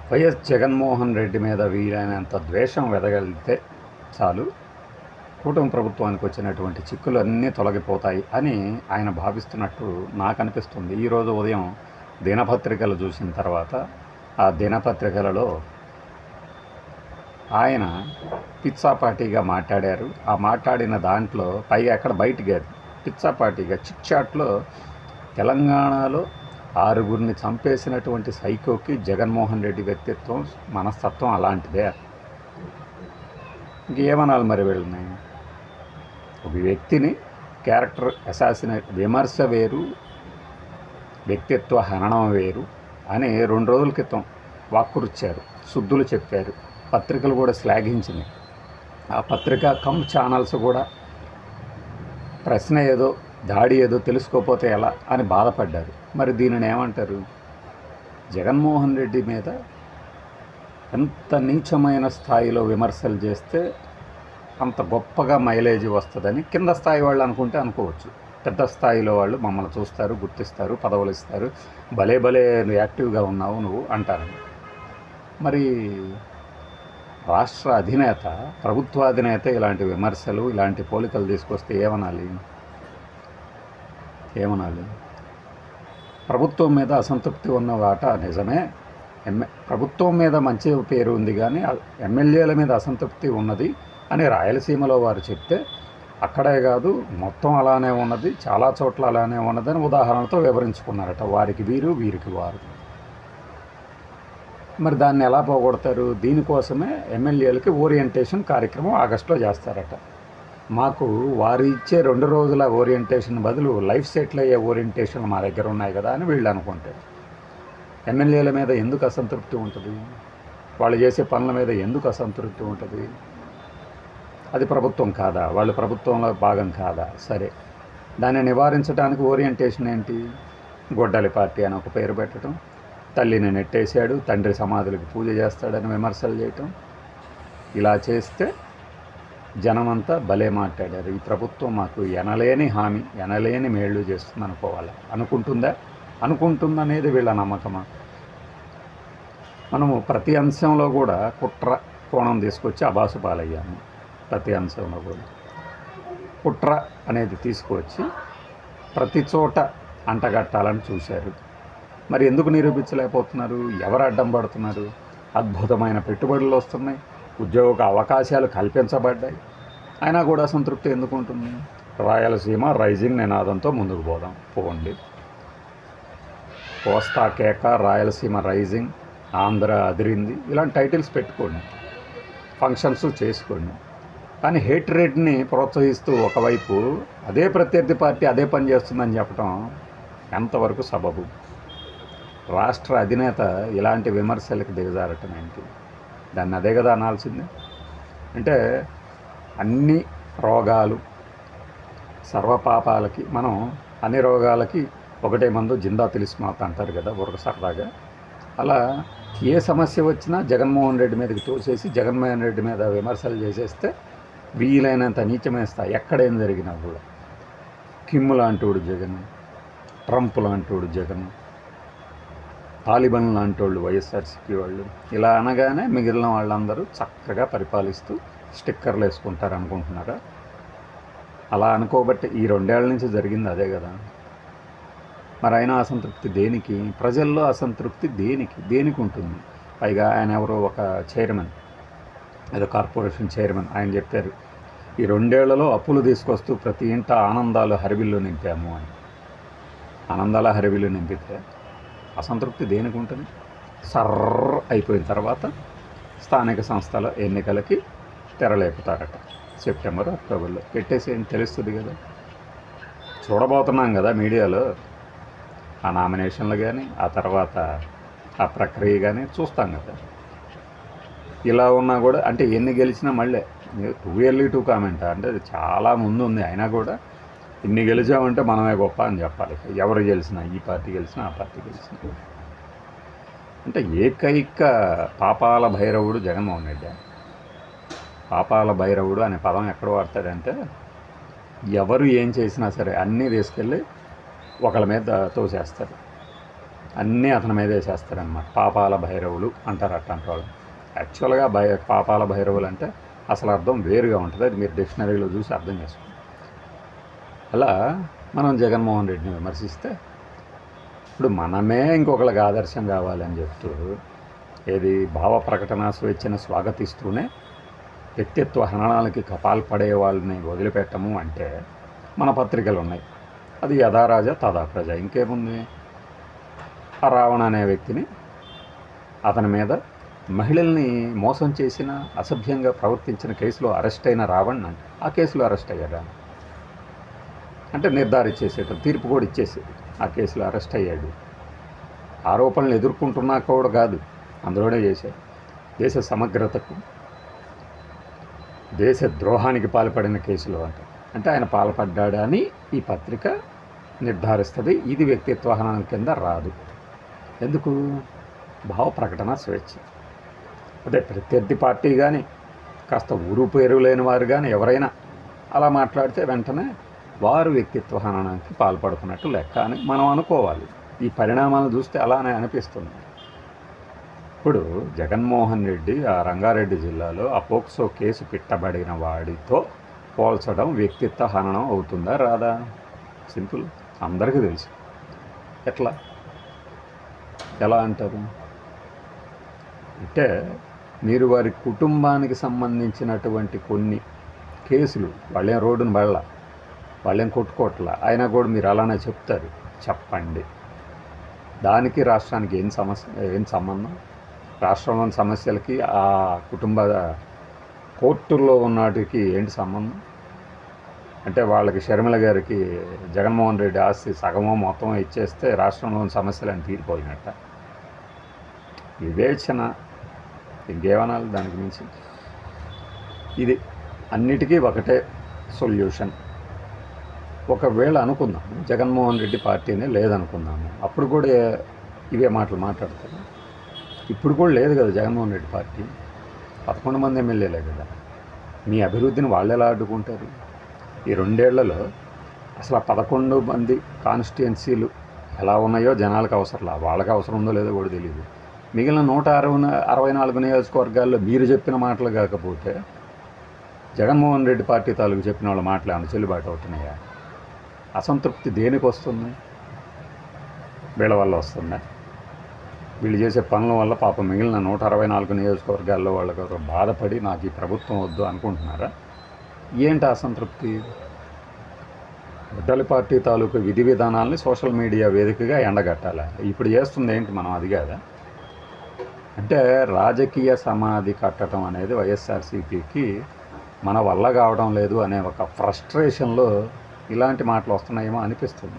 YS Jaganmohan Reddy మీద వీలైనంత ద్వేషం వెదగలిగితే చాలు, కూటమి ప్రభుత్వానికి వచ్చినటువంటి చిక్కులు అన్నీ తొలగిపోతాయి అని ఆయన భావిస్తున్నట్టు నాకు అనిపిస్తుంది. ఈరోజు ఉదయం దినపత్రికలు చూసిన తర్వాత ఆ దినపత్రికలలో ఆయన పిచ్చాపాటీగా మాట్లాడారు. ఆ మాట్లాడిన దాంట్లో పైగా ఎక్కడ బయటికి పిచ్చాపాటీగా చిట్చాట్లో తెలంగాణలో 6గురిని చంపేసినటువంటి సైకోకి జగన్మోహన్ రెడ్డి వ్యక్తిత్వం, మనస్తత్వం అలాంటిదే. ఇంకేమనాలి మరి వీళ్ళని? ఒక వ్యక్తిని క్యారెక్టర్ అసాసినేట్, విమర్శ వేరు, వ్యక్తిత్వ హననం వేరు అని 2 రోజుల క్రితం వాక్కురుచ్చారు, శుద్ధులు చెప్పారు. పత్రికలు కూడా శ్లాఘించినాయి. ఆ పత్రిక కమ్ ఛానల్స్ కూడా ప్రశ్న ఏదో దాడి ఏదో తెలుసుకోకపోతే ఎలా అని బాధపడ్డారు. మరి దీనిని ఏమంటారు? జగన్మోహన్ రెడ్డి మీద ఎంత నీచమైన స్థాయిలో విమర్శలు చేస్తే అంత గొప్పగా మైలేజ్ వస్తుందని కింద స్థాయి వాళ్ళు అనుకుంటే అనుకోవచ్చు. పెద్ద స్థాయిలో వాళ్ళు మమ్మల్ని చూస్తారు, గుర్తిస్తారు, పదవులు ఇస్తారు, భలే భలే యాక్టివ్గా ఉన్నావు నువ్వు అంటారు. మరి రాష్ట్ర అధినేత, ప్రభుత్వాధినేత ఇలాంటి విమర్శలు, ఇలాంటి పోలికలు తీసుకొస్తే ఏమనాలి? ప్రభుత్వం మీద అసంతృప్తి ఉన్న వాట నిజమే. ప్రభుత్వం మీద మంచి పేరు ఉంది, కానీ ఎమ్మెల్యేల మీద అసంతృప్తి ఉన్నది అని రాయలసీమలో వారు చెప్తే, అక్కడే కాదు మొత్తం అలానే ఉన్నది, చాలా చోట్ల అలానే ఉన్నదని ఉదాహరణతో వివరించుకున్నారట. వారికి వీరు, వీరికి వారు. మరి దాన్ని ఎలా పోగొడతారు? దీనికోసమే ఎమ్మెల్యేలకి ఓరియంటేషన్ కార్యక్రమం ఆగస్టులో చేస్తారట. మాకు వారు ఇచ్చే 2 రోజుల ఓరియంటేషన్ బదులు లైఫ్ సెటిల్ అయ్యే ఓరియంటేషన్ మా దగ్గర ఉన్నాయి కదా అని వీళ్ళు అనుకుంటారు. ఎమ్మెల్యేల మీద ఎందుకు అసంతృప్తి ఉంటుంది? వాళ్ళు చేసే పనుల మీద ఎందుకు అసంతృప్తి ఉంటుంది? అది ప్రభుత్వం కాదా? వాళ్ళు ప్రభుత్వంలో భాగం కాదా? సరే, దాన్ని నివారించడానికి ఓరియంటేషన్ ఏంటి? గొడ్డలి పార్టీ అని ఒక పేరు పెట్టడం, తల్లిని నెట్టేశాడు, తండ్రి సమాధులకు పూజ చేస్తాడని విమర్శలు చేయటం. ఇలా చేస్తే జనమంతా భలే మాట్లాడారు, ఈ ప్రభుత్వం మాకు ఎనలేని హామీ, ఎనలేని మేళ్ళు చేస్తుంది అనుకోవాలి. అనుకుంటుందనేది వీళ్ళ నమ్మకమా? మనము ప్రతి అంశంలో కూడా కుట్ర కోణం తీసుకొచ్చి అబాసు పాలయ్యాము. ప్రతి అంశంలో కూడా కుట్ర అనేది తీసుకొచ్చి ప్రతి చోట అంటగట్టాలని చూశారు. మరి ఎందుకు నిరూపించలేకపోతున్నారు? ఎవరు అడ్డం పడుతున్నారు? అద్భుతమైన పెట్టుబడులు వస్తున్నాయి, ఉద్యోగ అవకాశాలు కల్పించబడ్డాయి, అయినా కూడా అసంతృప్తి ఎందుకు ఉంటుంది? రాయలసీమ రైజింగ్ నినాదంతో ముందుకు పోండి. కోస్తా కేక, రాయలసీమ రైజింగ్, ఆంధ్ర అదిరింది, ఇలాంటి టైటిల్స్ పెట్టుకోండి, ఫంక్షన్స్ చేసుకోండి. కానీ హేట్రేట్ని ప్రోత్సహిస్తూ ఒకవైపు అదే ప్రత్యర్థి పార్టీ అదే పని చేస్తుందని చెప్పడం ఎంతవరకు సబబు? రాష్ట్ర అధినేత ఇలాంటి విమర్శలకు దిగజారటం ఏంటి? దాన్ని అదే కదా అనాల్సిందే. అంటే అన్ని రోగాలు, సర్వపాపాలకి మనం అన్ని రోగాలకి ఒకటే మందు, జిందా తెలిసిమాత అంటారు కదా ఒక సరదాగా. అలా ఏ సమస్య వచ్చినా జగన్మోహన్ రెడ్డి మీదకి తోసేసి జగన్మోహన్ రెడ్డి మీద విమర్శలు చేసేస్తే వీలైనంత నీచమేస్తా. ఎక్కడేం జరిగినా కూడా కిమ్ లాంటోడు జగన్, ట్రంప్ లాంటోడు జగన్, తాలిబాన్ లాంటి వాళ్ళు వైఎస్ఆర్సీపీ వాళ్ళు, ఇలా అనగానే మిగిలిన వాళ్ళందరూ చక్కగా పరిపాలిస్తూ స్టిక్కర్లు వేసుకుంటారు అనుకుంటున్నారా? అలా అనుకోబట్టి ఈ 2 ఏళ్ల నుంచి జరిగింది అదే కదా. మరి అయినా అసంతృప్తి దేనికి? ప్రజల్లో అసంతృప్తి దేనికి ఉంటుంది? పైగా ఆయన ఎవరో ఒక చైర్మన్, ఏదో కార్పొరేషన్ చైర్మన్, ఆయన చెప్పారు ఈ 2 ఏళ్లలో అప్పులు తీసుకొస్తూ ప్రతి ఇంట ఆనందాలు హరివిల్లు నింపాము అని. ఆనందాల హరివిల్లు నింపితే అసంతృప్తి దేనికి ఉంటుంది? సర్ర అయిపోయిన తర్వాత స్థానిక సంస్థల ఎన్నికలకి తెరలేపుతారట. సెప్టెంబర్, అక్టోబర్లో పెట్టేసి ఏం తెలుస్తుంది కదా. చూడబోతున్నాం కదా మీడియాలో ఆ నామినేషన్లు కానీ, ఆ తర్వాత ఆ ప్రక్రియ కానీ చూస్తాం కదా. ఇలా ఉన్నా కూడా అంటే ఎన్ని గెలిచినా మళ్ళీ టూ ఇయర్లీ టూ కామెంట్, అంటే చాలా ముందు ఉంది. అయినా కూడా ఇన్ని గెలిచామంటే మనమే గొప్ప అని చెప్పాలి. ఎవరు గెలిచినా, ఈ పార్టీ గెలిచినా, ఆ పార్టీ గెలిచినా. అంటే ఏకైక పాపాల భైరవుడు జగన్మోహన్ రెడ్డి. పాపాల భైరవుడు అనే పదం ఎక్కడ వాడతాడంటే, ఎవరు ఏం చేసినా సరే అన్నీ తీసుకెళ్ళి ఒకళ్ళ మీద తోసేస్తారు. అన్నీ అతని మీద వేసేస్తారనమాట. పాపాల భైరవులు అంటారు అట్లాంటి వాళ్ళు. యాక్చువల్గా పాపాల భైరవులు అంటే అసలు అర్థం వేరుగా ఉంటుంది. అది మీరు డిక్షనరీలో చూసి అర్థం చేసుకోండి. అలా మనం జగన్మోహన్ రెడ్డిని విమర్శిస్తే ఇప్పుడు మనమే ఇంకొకరికి ఆదర్శం కావాలని చెప్తూ ఏది భావ ప్రకటన స్వేచ్ఛను స్వాగతిస్తూనే వ్యక్తిత్వ హననాలకి పాల్పడే వాళ్ళని వదిలిపెట్టము అంటే మన పత్రికలు ఉన్నాయి. అది యథారాజ తదా ప్రజ. ఇంకేముంది? ఆ రావణ అనే వ్యక్తిని, అతని మీద మహిళల్ని మోసం చేసిన, అసభ్యంగా ప్రవర్తించిన కేసులో అరెస్ట్ అయిన రావణ్ ఆ కేసులో అరెస్ట్ అయ్యాడు. అంటే నిర్ధారించేసేట తీర్పు కూడా ఇచ్చేసేది. ఆ కేసులో అరెస్ట్ అయ్యాడు. ఆరోపణలు ఎదుర్కొంటున్నా కూడా కాదు, అందులోనే చేశాడు. దేశ సమగ్రతకు, దేశ ద్రోహానికి పాల్పడిన కేసులో అంటే ఆయన పాల్పడ్డాడని ఈ పత్రిక నిర్ధారిస్తుంది. ఇది వ్యక్తిత్వ హననం కింద రాదు. ఎందుకు? భావ ప్రకటన స్వేచ్ఛ. అదే ప్రత్యర్థి పార్టీ కానీ, కాస్త ఊరు పేరు లేని వారు కానీ ఎవరైనా అలా మాట్లాడితే వెంటనే వారు వ్యక్తిత్వ హననానికి పాల్పడుతున్నట్టు లెక్క అని మనం అనుకోవాలి. ఈ పరిణామాలను చూస్తే అలానే అనిపిస్తుంది. ఇప్పుడు జగన్మోహన్ రెడ్డి ఆ రంగారెడ్డి జిల్లాలో ఆ పోక్సో కేసు పెట్టబడిన వాడితో పోల్చడం వ్యక్తిత్వ హననం అవుతుందా రాదా? సింపుల్, అందరికీ తెలుసు. ఎలా అంటారు అంటే, మీరు వారి కుటుంబానికి సంబంధించినటువంటి కొన్ని కేసులు, వాళ్ళేం రోడ్డును పడలా, వాళ్ళేం కొట్టుకోవట్లా, అయినా కూడా మీరు అలానే చెప్తారు. చెప్పండి, దానికి రాష్ట్రానికి ఏం సంబంధం? రాష్ట్రంలోని సమస్యలకి ఆ కుటుంబ కోర్టుల్లో ఉన్నటికి ఏంటి సంబంధం? అంటే వాళ్ళకి షర్మిల గారికి జగన్మోహన్ రెడ్డి ఆస్తి సగమో మొత్తమో ఇచ్చేస్తే రాష్ట్రంలోని సమస్యలను తీరిపోయినట్ట. వివేచన ఇంకేమనాలి దానికి మించి? ఇది అన్నిటికీ ఒకటే సొల్యూషన్. ఒకవేళ అనుకుందాం జగన్మోహన్ రెడ్డి పార్టీనే లేదనుకుందాము, అప్పుడు కూడా ఇవే మాటలు మాట్లాడతారు. ఇప్పుడు కూడా లేదు కదా జగన్మోహన్ రెడ్డి పార్టీ. 11 మంది ఎమ్మెల్యేలే కదా. మీ అభివృద్ధిని వాళ్ళు ఎలా అడ్డుకుంటారు? ఈ 2 ఏళ్లలో అసలు 11 మంది కాన్స్టిట్యుయెన్సీలు ఎలా ఉన్నాయో జనాలకు అవసరంలా, వాళ్ళకి అవసరం ఉందో లేదో కూడా తెలియదు. మిగిలిన 164 నియోజకవర్గాల్లో మీరు చెప్పిన మాటలు కాకపోతే జగన్మోహన్ రెడ్డి పార్టీ తాలూకు చెప్పిన వాళ్ళ మాటలు ఏమైనా చెల్లుబాటు అవుతున్నాయా? అసంతృప్తి దేనికి వస్తుంది? వీళ్ళ వల్ల వస్తుందా? వీళ్ళు చేసే పనుల వల్ల పాపం మిగిలిన 164 నియోజకవర్గాల్లో వాళ్ళకు బాధపడి నాకు ఈ ప్రభుత్వం వద్దు అనుకుంటున్నారా? ఏంటి అసంతృప్తి? గుడ్డలి పార్టీ తాలూకు విధి విధానాలని సోషల్ మీడియా వేదికగా ఎండగట్టాలి. ఇప్పుడు చేస్తుంది ఏంటి మనం? అది కాదా? అంటే రాజకీయ సమాధి కట్టడం అనేది వైఎస్ఆర్సీపీకి మన వల్ల కావడం లేదు అనే ఒక ఫ్రస్ట్రేషన్లో ఇలాంటి మాటలు వస్తున్నాయేమో అనిపిస్తుంది.